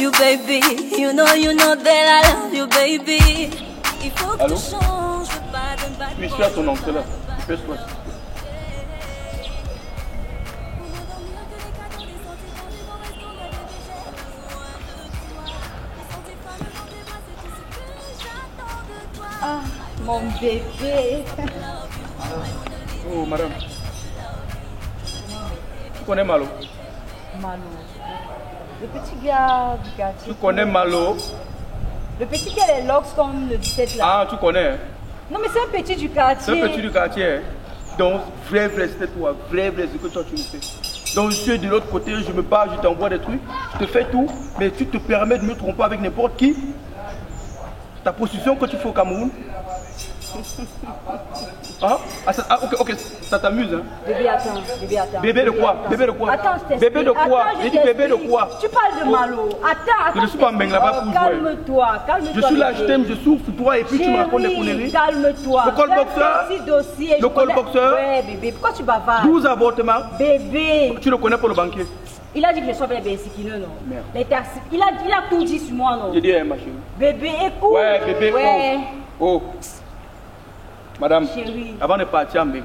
you, baby. You know that I love you, baby. Il faut que Allô? tu changes, je veux pas de bad Oui, boy. je suis à ton oncle là. Fais-toi. Ah, mon bébé. Oh, madame. Tu connais Malo? Malo. Le petit gars du quartier. Tu connais Malo? Le petit qui a les locks comme le 17 là. Ah, tu connais, hein? Non, mais c'est un petit du C'est quartier. un petit du quartier. Hein? Donc, vrai, c'était toi. Vrai, ce que toi tu me fais. Donc, je suis de l'autre côté, je me bats, je t'envoie des trucs, je te fais tout, mais tu te permets de me tromper avec n'importe qui. Ta position que tu fais au Cameroun. Ah, ok, ça t'amuse, hein? Bébé, attends, bébé, attends. Bébé de quoi? Bébé de quoi? Attends, je t'explique. Bébé de quoi? Attends, J'ai dit bébé de quoi? Tu parles de Malo. Attends. Je ne suis pas en là-bas pour jouer. Calme-toi, calme-toi. Je suis là, je bébé. t'aime, je souffre pour toi et puis tu me racontes des conneries. Calme-toi. Le col boxeur? Petit dossier. Le col boxeur? Ouais, bébé, pourquoi tu bavardes? 12 avortements. Bébé. Tu le connais pour le banquier? Il a dit que je sois bébé insécure, non? Merde. Les taxis. Il a tout dit sur moi, non? J'ai dit, ma chérie. Bébé, écoute. Ouais, bébé, ouais. oh. Madame, Chérie. avant de partir en Beng,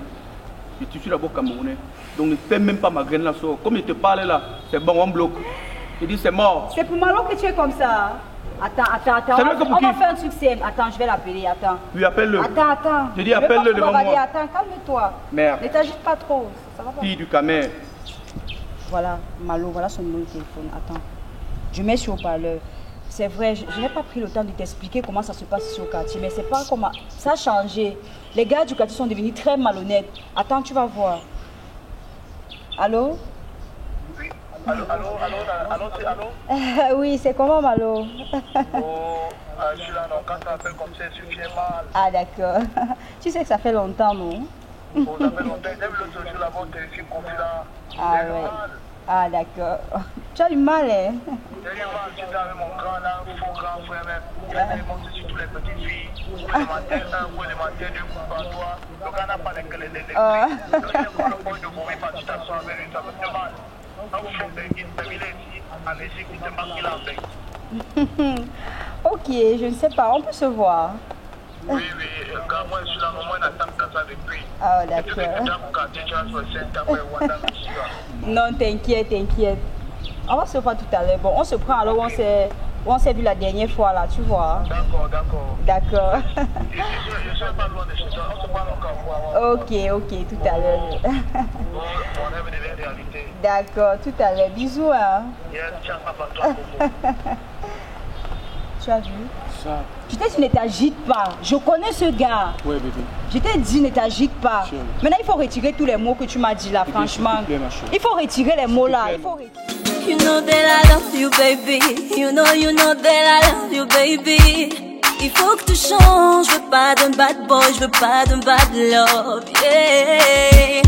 je suis d'abord camerounais. Donc ne fais même pas ma graine là. Comme je te parle là, c'est bon, on bloque. Je dis c'est mort. C'est pour Malo que tu es comme ça. Attends. C'est vrai que pour On va qui? faire un truc simple. Attends, je vais l'appeler. Attends. Oui, appelle-le. Attends. Je dis appelle-le devant moi. Attends, calme-toi. Merde. Ne t'agite pas trop. Ça va pas. Fille du Camer. Voilà, Malo, voilà son numéro de téléphone. Attends. Je mets sur haut-parleur. C'est vrai, je n'ai pas pris le temps de t'expliquer comment ça se passe ici au quartier, mais c'est pas comment. Ça a changé. Les gars du quartier sont devenus très malhonnêtes. Attends, tu vas voir. Allô? Oui. Allô? Oui, c'est comment, Malo? Oh, je suis là, non, quand ça appelle comme ça, je suis mal. Ah, d'accord. Tu sais que ça fait longtemps, non? Oh, ça fait longtemps, même l'autre jour là-bas, on téléphone conflit là. Ah, ouais. Ah, d'accord. Tu as du mal, hein? J'ai eu mal, j'étais avec mon grand là, faux grand frère même. Il a tellement sur toutes les petites filles. Le matin, le matin, deux coups par toi. Donc, on n'a pas les clés. Donc, il y a le point de vomir parce que tu t'assois avec lui, ça me fait mal. Quand vous faites des guides, il est ici, en Égypte, il te marque qu'il a fait. Ok, je ne sais pas, on peut se voir. Oui, quand moi je suis là, moi, on attend que ça depuis. Ah, Et tu fais d'accord. que tu as pour quartier, tu as 60 ans, Wanda, ici, là. Non, t'inquiète. On va se voir tout à l'heure. Bon, on se prend alors où on s'est vu la dernière fois là, tu vois. D'accord. D'accord. Je suis pas loin de chez toi, on se parle encore. Ok, tout à l'heure. On rêve de la réalité. D'accord, tout à l'heure. Bisous, hein. Yes, tiens, papa, toi, Coco. Tu as vu? Ça. Je t'ai dit ne t'agite pas. Je connais ce gars. Ouais, bébé. Je t'ai dit ne t'agite pas. Chérie. Maintenant, il faut retirer tous les mots que tu m'as dit là, Bébé, franchement. s'il te plaît, ma chérie. Il faut retirer les mots là. plaît, Il faut retirer. You know that I love you, baby. You know that I love you, baby. Il faut que tu changes. Je veux pas d'un bad boy, je veux pas d'un bad love, yeah.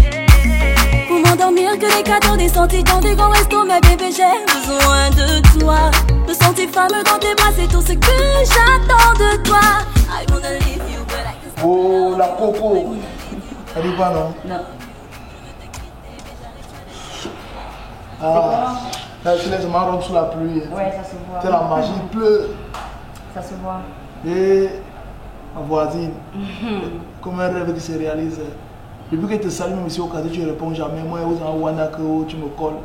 Pour m'endormir, que des cadeaux, des sorties dans des grands restos, mais bébé, j'ai besoin de toi. Me sentir femme dans tes bras, c'est tout ce que j'attends de toi. I wanna leave you, but I can. Oh, la Coco. Elle dit pas non? Non. Ah, là, je laisse ma robe sous la pluie. Ouais, ça se voit. C'est la magie, il pleut. Ça se voit. Et ma voisine, comme un rêve qui se réalise. Depuis que tu te salues même ici au quartier, tu ne réponds jamais. Moi, aux en Wanda, tu me colles.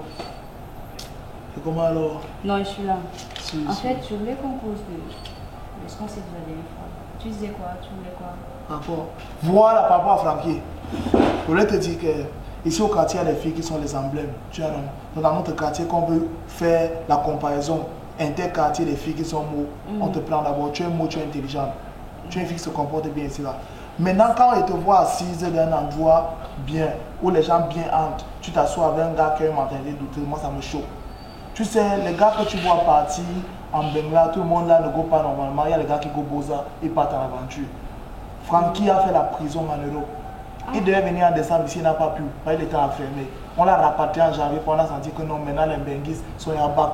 Et comment alors? Non, je suis là. Si, En si. fait, je voulais qu'on cause de ce qu'on s'est dit la dernière fois. Tu disais quoi? Tu voulais quoi? Encore. Voilà, papa Francky. Je voulais te dire que ici au quartier, il y a des filles qui sont les emblèmes. Tu vois, non? Donc, dans notre quartier, qu'on veut faire la comparaison interquartier des filles qui sont mots, on te prend d'abord. Tu es mot, tu es intelligent. Tu es une fille qui se comporte bien ici là. Maintenant, quand on te voit assise dans un endroit bien, où les gens bien entrent, tu t'assois avec un gars qui a une mentalité douteuse, moi ça me choque. Tu sais, les gars que tu vois partir en Bengla, tout le monde là ne go pas normalement. Il y a les gars qui go boza, ils partent en aventure. Francky a fait la prison en Europe. Il devait venir en décembre ici, il n'a pas pu, il était enfermé. On l'a rapatrié en janvier, on a senti que non, maintenant les Benguis sont en bac.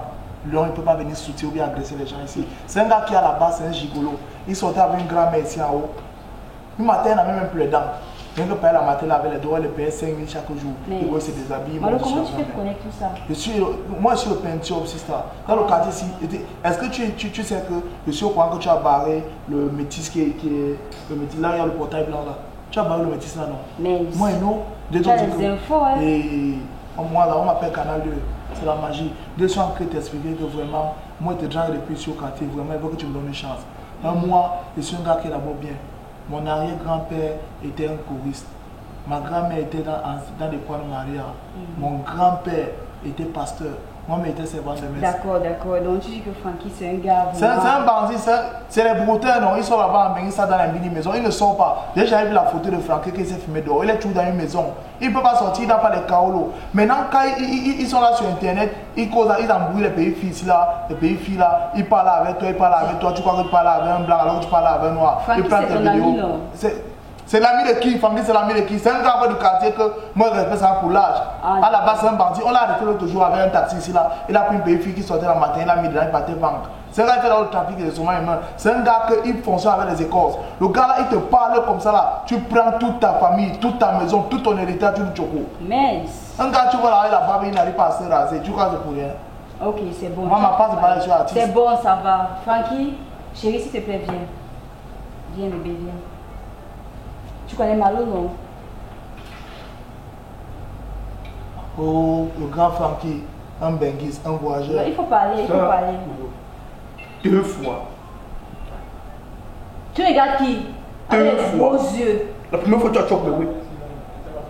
Lui, il ne peut pas venir soutenir ou bien agresser les gens ici. C'est un gars qui est à la base, c'est un gigolo. Il sortait avec une grand-mère ici en haut. Le matin, il n'a même plus les dents. Rien que payer la matinée avec les doigts, les payer 5 000 chaque jour. Mais Et c'est des habits. Malo, comment tu fais pour connaître tout ça? Moi, je suis le peinture aussi, ça. Dans le quartier ici, est-ce que tu sais que je suis au courant que tu as barré le métis qui est. Le métis là, il y a le portail blanc là. Tu as barré le métis là, non? Mais. Moi, non. Tu as les infos, hein? Et moi, là, on m'appelle Canal 2. C'est la magie. Deux gens qui t'expliquer que vraiment, moi, je te drague depuis ici au quartier. Vraiment, il faut que tu me donnes une chance. Moi, je suis un gars qui est d'abord bien. Mon arrière-grand-père était un choriste. Ma grand-mère était dans les points de Maria. Mon grand-père était pasteur. Moi, je était servant de messe. D'accord, d'accord. Donc, tu dis que Frankie, c'est un gars. C'est un bandit, c'est les brouteurs, non? Ils sont là-bas, ils sont dans la mini-maison. Ils ne sortent pas. Déjà, j'ai vu la photo de Frankie qui s'est filmé dehors. Il est toujours dans une maison. Il ne peut pas sortir, il n'a pas les kaolos. Maintenant, quand ils sont là sur Internet, ils embrouillent les pays filles là, les pays filles là. Ils parlent avec toi, ils parlent avec toi. Tu crois qu'ils parlent avec un blanc alors que tu parles avec un noir. Frankie, ils prennent tes vidéos. C'est l'ami de qui? Francky, c'est l'ami de qui? C'est un gars du quartier que moi je respecte ça pour l'âge. À la base, c'est un bandit. On l'a arrêté l'autre jour avec un taxi ici là. Il a pris une petite fille qui sortait le matin, il a mis dedans, il partait vendre. C'est un gars qui fait dans le trafic et sûrement humain. C'est un gars qui fonctionne avec les écorces. Le gars là, il te parle comme ça là. Tu prends toute ta famille, toute ta maison, tout ton héritage, tu le choco. Mais. Un gars, tu vois là, il a barbe, il n'arrive pas à se raser. Tu crois que c'est pour rien? Ok, c'est bon. Moi, ma part, c'est pas sur l'artiste. C'est bon, ça va. Frankie, chérie, s'il te plaît, viens. Viens, bébé, viens. Tu connais Malo, non? Oh, le grand Francky, un benguis, un voyageur. Non, il faut parler, il faut parler. 2 fois. Tu regardes qui? Avec les beaux yeux. La première fois, tu as choqué, oui.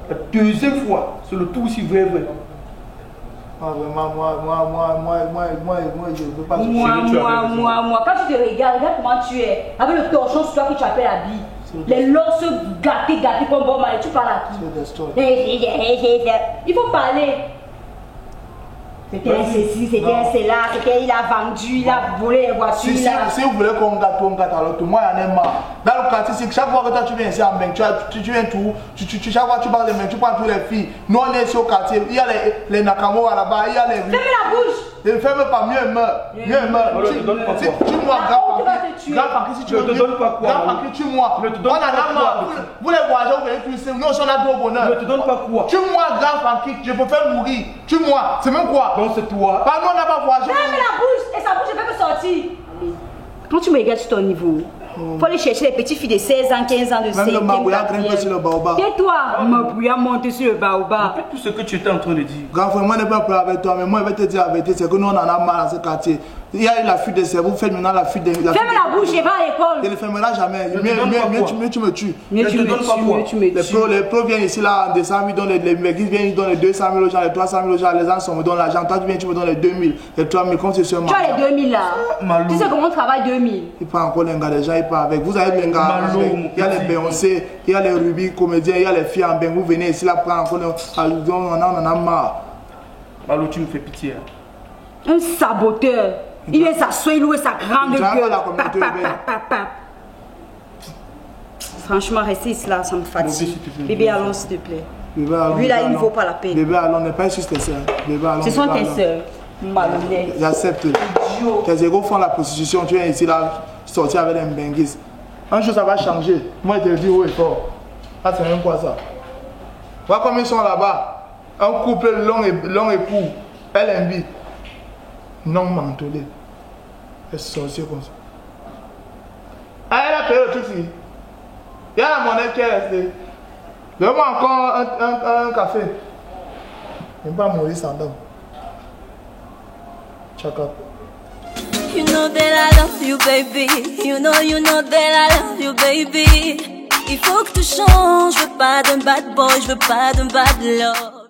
La deuxième fois, c'est le tout aussi vrai. Ah, vraiment, moi, je ne veux pas. Moi. Quand tu te regarde comment tu es. Avec le torchon sur toi que tu appelles la bille. Les losses gâtés comme bon mari, tu parles à qui? Il faut parler. C'était un ceci, c'était un cela, c'était il a vendu, il a volé les voitures. Si vous voulez qu'on gâte, alors tout moi j'en ai marre. Dans le quartier, chaque fois que toi tu viens ici en Beng, tu viens tout, chaque fois tu parles de Beng, tu prends toutes les filles. Nous on est ici au quartier, il y a les Nakamura là-bas, il y a les. Fermez la bouche! Ne ferme pas, mieux meurt. Tue-moi, grand Francky, si tu veux. Je te donne pas quoi? Grand Francky, tue-moi. On en a marre. Vous les voyageurs, vous venez plus, nous on a deux bonheur. Je te donne pas quoi? Tue-moi, grand Francky, je peux faire mourir. Tue-moi, c'est même quoi? Donc c'est toi. Pas nous on n'a pas voyagé. Ferme la bouche et sa bouche, je vais me sortir. Quand tu me regardes sur ton niveau, faut aller chercher les petites filles de 16 ans, 15 ans de 16 ans. Même le Mabouya grimpe sur le baobab. Et toi, Mabouya monte sur le baobab. Tout ce que tu étais en train de dire. Grand frère, moi je n'ai pas peur avec toi, mais moi je vais te dire la vérité, c'est que nous on en a marre dans ce quartier. Il y a eu la fuite de cerveau, vous faites maintenant la fuite de. Ferme la bouche et va à l'école. Je ne fermerai jamais. Mieux tu me tues. Mieux tu me tues. Les pros viennent ici là en décembre, ils donnent les mecs, viennent, ils donnent les 200 000 aux gens, les 300 000 aux gens, les gens me donnent l'argent. Toi tu viens, tu me donnes les 2 000, les 3 000, comme c'est sur moi. Tu as les 2 000 là. Tu sais comment on travaille 2 000. Il prend encore les gars, les gens ils partent avec. Vous avez les gars, il y a les Beyoncé, il y a les Ruby comédiens, il y a les filles en Beng. Vous venez ici là prendre encore on en a marre. Malo, tu me fais pitié. Un saboteur. Il est sa soie, il est sa grande gueule. Franchement, rester ici là, ça me fatigue. Bébé, allons s'il te plaît. Lui là, il ne vaut pas la peine. Bébé, allons, n'est pas juste tes soeurs. Ce sont tes soeurs. Malhonnête. J'accepte. Tes égaux font la prostitution, tu viens ici là, sortir avec un benguis. Un jour ça va changer. Moi je te dis haut et fort. Ah, c'est même quoi ça? Vois comme ils sont là-bas. Un couple long époux. Elle invite. Non mentolé. Elle est sortie comme ça. Ah, elle a payé le truc ici. Il y a la monnaie qui est restée. Donne-moi encore un café. Je ne vais pas mourir sans dame. Check up. You know that I love you, baby. You know that I love you, baby. Il faut que tu changes. Je veux pas d'un bad boy, je veux pas d'un bad love.